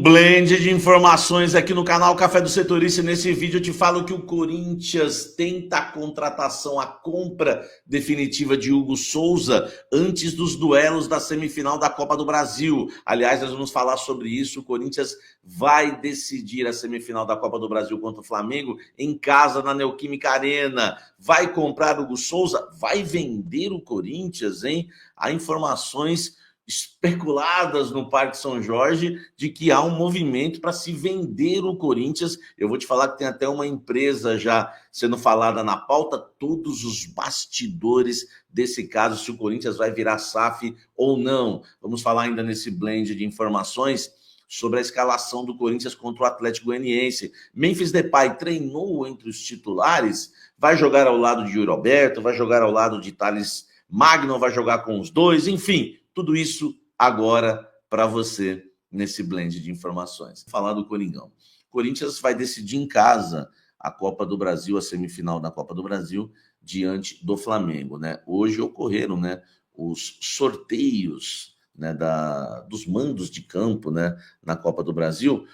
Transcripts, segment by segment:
blend de informações aqui no canal Café do Setorista. Nesse vídeo eu te falo que o Corinthians tenta a contratação, a compra definitiva de Hugo Souza antes dos duelos da semifinal da Copa do Brasil. Aliás, nós vamos falar sobre isso. O Corinthians vai decidir a semifinal da Copa do Brasil contra o Flamengo em casa, na Neoquímica Arena. Vai comprar Hugo Souza? Vai vender o Corinthians, hein? Há informações especuladas no Parque São Jorge de que há um movimento para se vender o Corinthians. Eu vou te falar que tem até uma empresa já sendo falada na pauta, todos os bastidores desse caso, se o Corinthians vai virar SAF ou não. Vamos falar ainda nesse blend de informações sobre a escalação do Corinthians contra o Atlético Goianiense. Memphis Depay treinou entre os titulares, vai jogar ao lado de Yuri Alberto, vai jogar ao lado de Thales Magno, vai jogar com os dois, enfim, tudo isso agora para você nesse blend de informações. Vou falar do Coringão. Corinthians vai decidir em casa a Copa do Brasil, a semifinal da Copa do Brasil, diante do Flamengo, né? Hoje ocorreram, né, os sorteios, né, dos mandos de campo, né, na Copa do Brasil.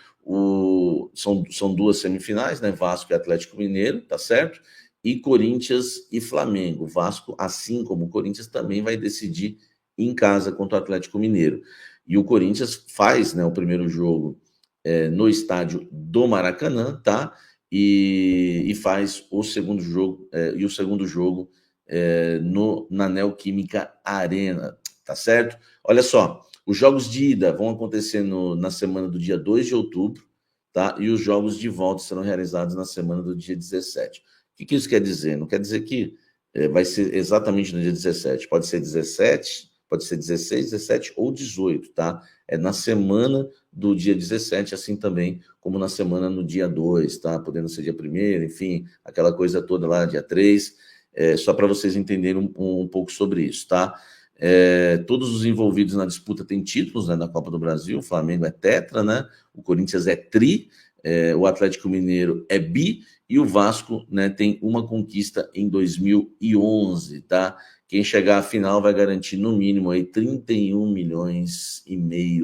São duas semifinais, né? Vasco e Atlético Mineiro, tá certo? E Corinthians e Flamengo. Vasco, assim como o Corinthians, também vai decidir em casa contra o Atlético Mineiro. E o Corinthians faz, né, o primeiro jogo no estádio do Maracanã, tá? E faz o segundo jogo, na Neoquímica Arena, tá certo? Olha só, os jogos de ida vão acontecer na semana do dia 2 de outubro, tá? E os jogos de volta serão realizados na semana do dia 17. O que isso quer dizer? Não quer dizer que vai ser exatamente no dia 17, pode ser 17, pode ser 16, 17 ou 18, tá? É na semana do dia 17, assim também como na semana no dia 2, tá? Podendo ser dia 1º, enfim, aquela coisa toda lá, dia 3, só para vocês entenderem um pouco sobre isso, tá? Todos os envolvidos na disputa têm títulos, né, na Copa do Brasil. O Flamengo é tetra, né? O Corinthians é tri, o Atlético Mineiro é bi e o Vasco, né, tem uma conquista em 2011, tá? Quem chegar à final vai garantir no mínimo aí 31,5 milhões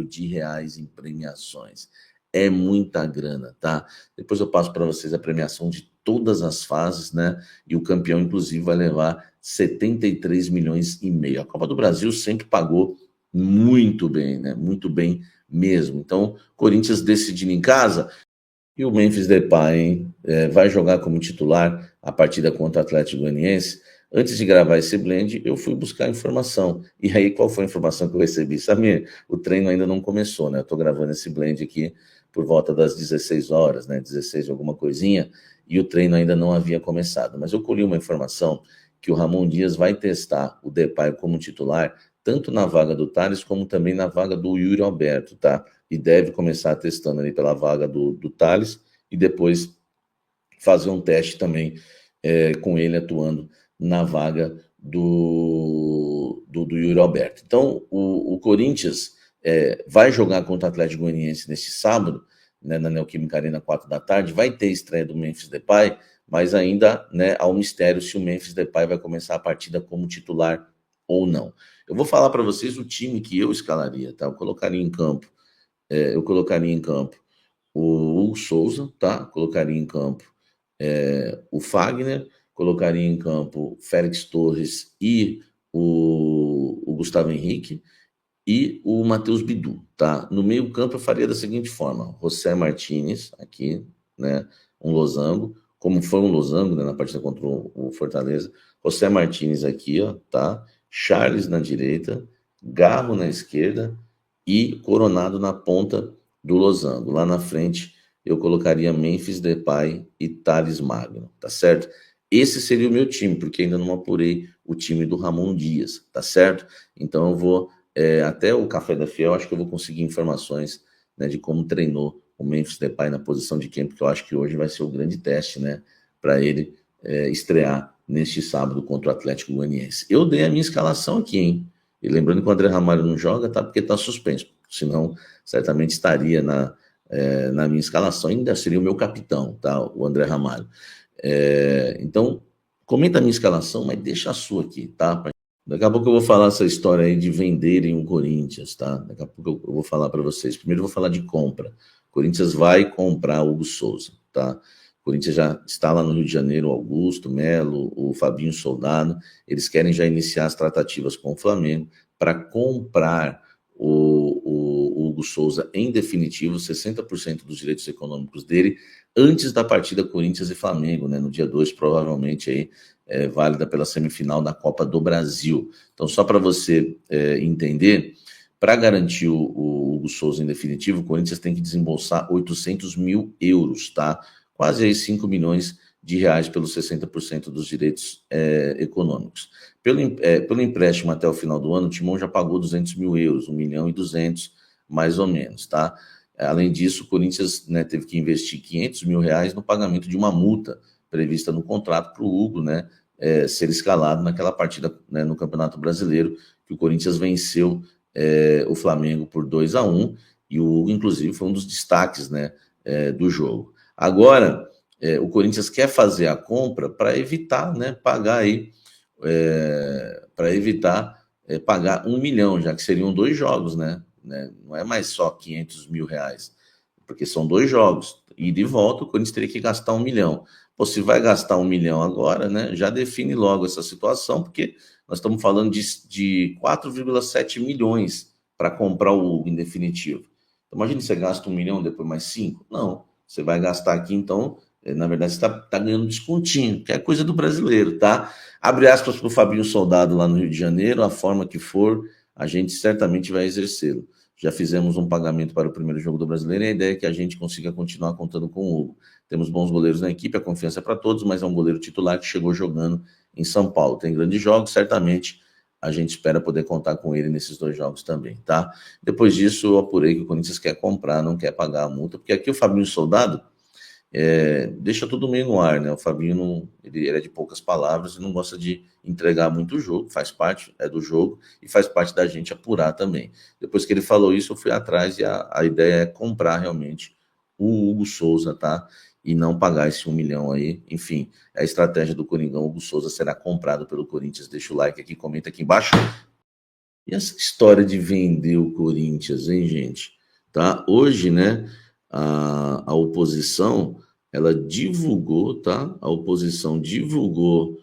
de reais em premiações. É muita grana, tá? Depois eu passo para vocês a premiação de todas as fases, né? E o campeão, inclusive, vai levar 73,5 milhões. A Copa do Brasil sempre pagou muito bem, né? Muito bem mesmo. Então, Corinthians decidindo em casa. E o Memphis Depay vai jogar como titular a partida contra o Atlético Goianiense. Antes de gravar esse blend, eu fui buscar informação. E aí, qual foi a informação que eu recebi? Samir, o treino ainda não começou, né? Eu tô gravando esse blend aqui por volta das 16 horas, né? 16 alguma coisinha, e o treino ainda não havia começado. Mas eu colhi uma informação que o Ramon Dias vai testar o Depay como titular, tanto na vaga do Thales, como também na vaga do Yuri Alberto, tá? E deve começar testando ali pela vaga do Thales e depois fazer um teste também com ele atuando na vaga do Yuri Alberto. Então, o Corinthians vai jogar contra o Atlético Goianiense neste sábado, né, na Neoquímica Arena, 4 da tarde, vai ter estreia do Memphis Depay, mas ainda, né, há um mistério se o Memphis Depay vai começar a partida como titular ou não. Eu vou falar para vocês o time que eu escalaria, tá? Eu colocaria em campo o Hugo Souza, tá? Colocaria em campo o Fagner, colocaria em campo Félix Torres e o Gustavo Henrique e o Matheus Bidu, tá? No meio campo eu faria da seguinte forma: José Martínez aqui, né? Um losango, como foi um losango, né, na partida contra o Fortaleza. José Martínez aqui, ó, tá? Charles na direita, Garro na esquerda e Coronado na ponta do losango. Lá na frente eu colocaria Memphis Depay e Thales Magno, tá certo? Esse seria o meu time, porque ainda não apurei o time do Ramon Dias, tá certo? Então eu vou, até o Café da Fiel, acho que eu vou conseguir informações, né, de como treinou o Memphis Depay na posição de quem, porque eu acho que hoje vai ser o grande teste, né, para ele estrear neste sábado contra o Atlético Goianiense. Eu dei a minha escalação aqui, hein? E lembrando que o André Ramalho não joga, tá? Porque tá suspenso. Senão, certamente estaria na minha escalação, ainda seria o meu capitão, tá? O André Ramalho. Então, comenta a minha escalação, mas deixa a sua aqui, tá? Daqui a pouco eu vou falar essa história aí de venderem o Corinthians, tá? Daqui a pouco eu vou falar para vocês. Primeiro eu vou falar de compra. O Corinthians vai comprar o Hugo Souza, tá? O Corinthians já está lá no Rio de Janeiro, o Augusto Melo, o Fabinho Soldado. Eles querem já iniciar as tratativas com o Flamengo para comprar o Hugo Souza em definitivo, 60% dos direitos econômicos dele, antes da partida Corinthians e Flamengo, né? No dia 2, provavelmente aí válida pela semifinal da Copa do Brasil. Então, só para você entender, para garantir o Hugo Souza em definitivo, o Corinthians tem que desembolsar 800 mil euros, tá? Quase aí 5 milhões de reais pelos 60% dos direitos econômicos. Pelo empréstimo até o final do ano, o Timão já pagou 200 mil euros, 1 milhão e 200, mais ou menos, tá? Além disso, o Corinthians, né, teve que investir 500 mil reais no pagamento de uma multa prevista no contrato para o Hugo, né, ser escalado naquela partida, né, no Campeonato Brasileiro, que o Corinthians venceu o Flamengo por 2-1, e o Hugo, inclusive, foi um dos destaques, né, do jogo. Agora, o Corinthians quer fazer a compra para evitar, né, pagar aí, para evitar pagar 1 milhão, já que seriam 2 jogos, né? Não é mais só 500 mil reais, porque são 2 jogos. E de volta, o Corinthians teria que gastar 1 milhão. Pô, se vai gastar 1 milhão agora, né? Já define logo essa situação, porque nós estamos falando de 4,7 milhões para comprar o Hugo em definitivo. Então, imagine você gasta 1 milhão, depois mais 5. Não, você vai gastar aqui, então, na verdade, você está ganhando descontinho, que é coisa do brasileiro, tá? Abre aspas para o Fabinho Soldado lá no Rio de Janeiro, a forma que for, a gente certamente vai exercê-lo. Já fizemos um pagamento para o primeiro jogo do Brasileiro e a ideia é que a gente consiga continuar contando com o Hugo. Temos bons goleiros na equipe, a confiança é para todos, mas é um goleiro titular que chegou jogando em São Paulo. Tem grandes jogos, certamente a gente espera poder contar com ele nesses 2 jogos também, tá? Depois disso, eu apurei que o Corinthians quer comprar, não quer pagar a multa, porque aqui o Fabinho Soldado deixa tudo meio no ar, né? O Fabinho, ele é de poucas palavras e não gosta de entregar muito o jogo, faz parte do jogo e faz parte da gente apurar também. Depois que ele falou isso, eu fui atrás e a ideia é comprar realmente o Hugo Souza, tá? E não pagar esse 1 milhão aí. Enfim, a estratégia do Coringão. O Hugo Souza será comprado pelo Corinthians. Deixa o like aqui, comenta aqui embaixo. E essa história de vender o Corinthians, hein, gente? Tá? Hoje, né, a oposição, ela divulgou, tá? A oposição divulgou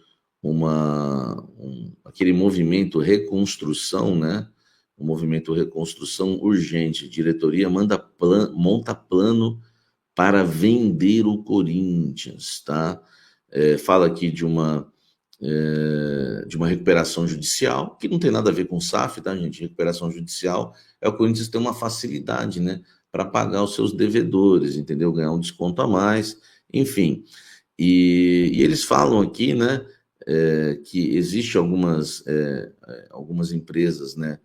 aquele movimento reconstrução, né? O movimento reconstrução urgente. Diretoria monta plano para vender o Corinthians, tá? Fala aqui de uma recuperação judicial, que não tem nada a ver com SAF, tá, gente? Recuperação judicial é o Corinthians ter uma facilidade, né, para pagar os seus devedores, entendeu? Ganhar um desconto a mais, enfim. E eles falam aqui, né, que existe algumas empresas, né,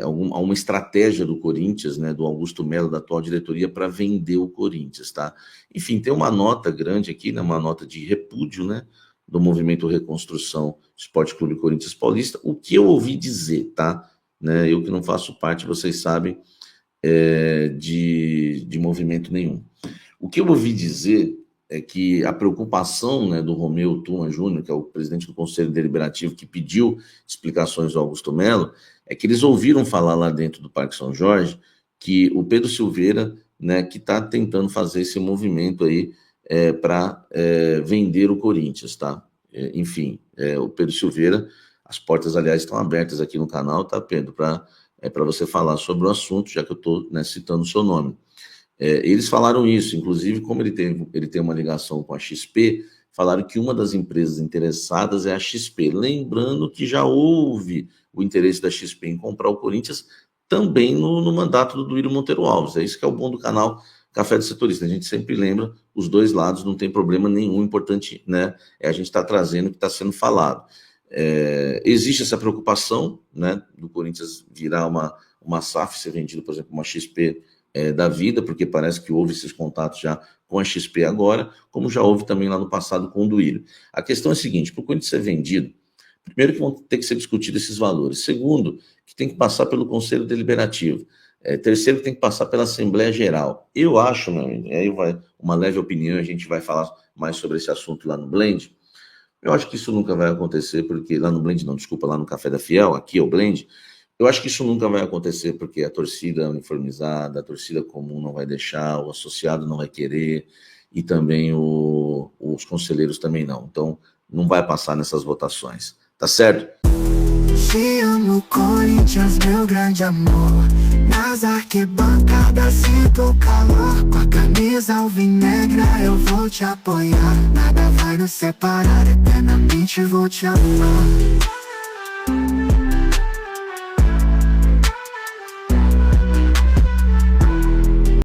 uma estratégia do Corinthians, né, do Augusto Melo, da atual diretoria, para vender o Corinthians, tá? Enfim, tem uma nota grande aqui, né, uma nota de repúdio, né, do movimento Reconstrução Esporte Clube Corinthians Paulista. O que eu ouvi dizer, tá? Né, eu que não faço parte, vocês sabem, de movimento nenhum. O que eu ouvi dizer é que a preocupação, né, do Romeu Tuma Júnior, que é o presidente do Conselho Deliberativo, que pediu explicações ao Augusto Melo, é que eles ouviram falar lá dentro do Parque São Jorge que o Pedro Silveira, né, que está tentando fazer esse movimento aí para vender o Corinthians, tá? Enfim, o Pedro Silveira, as portas, aliás, estão abertas aqui no canal, tá, Pedro, para você falar sobre o assunto, já que eu estou, né, citando o seu nome. Eles falaram isso, inclusive, como ele tem uma ligação com a XP, falaram que uma das empresas interessadas é a XP. Lembrando que já houve o interesse da XP em comprar o Corinthians também no mandato do Duílio Monteiro Alves. É isso que é o bom do canal Café do Setorista. A gente sempre lembra os dois lados, não tem problema nenhum. Importante, né, a gente está trazendo o que está sendo falado. Existe essa preocupação, né, do Corinthians virar uma SAF, ser vendido, por exemplo, uma XP da vida, porque parece que houve esses contatos já com a XP agora, como já houve também lá no passado com o Duílio. A questão é a seguinte: para o Corinthians ser vendido, primeiro que vão ter que ser discutidos esses valores, segundo, que tem que passar pelo Conselho Deliberativo, terceiro, que tem que passar pela Assembleia Geral. Eu acho, meu amigo, aí vai uma leve opinião, a gente vai falar mais sobre esse assunto lá no Blend, Eu acho que isso nunca vai acontecer, porque lá no Blend, não, desculpa, lá no Café da Fiel, aqui é o Blend, eu acho que isso nunca vai acontecer porque a torcida uniformizada, a torcida comum não vai deixar, o associado não vai querer, e também os conselheiros também não. Então, não vai passar nessas votações, tá certo? Te amo, Corinthians, meu grande amor. Nas arquibancadas sinto o calor. Com a camisa alvinegra eu vou te apoiar. Nada vai nos separar, eternamente vou te amar.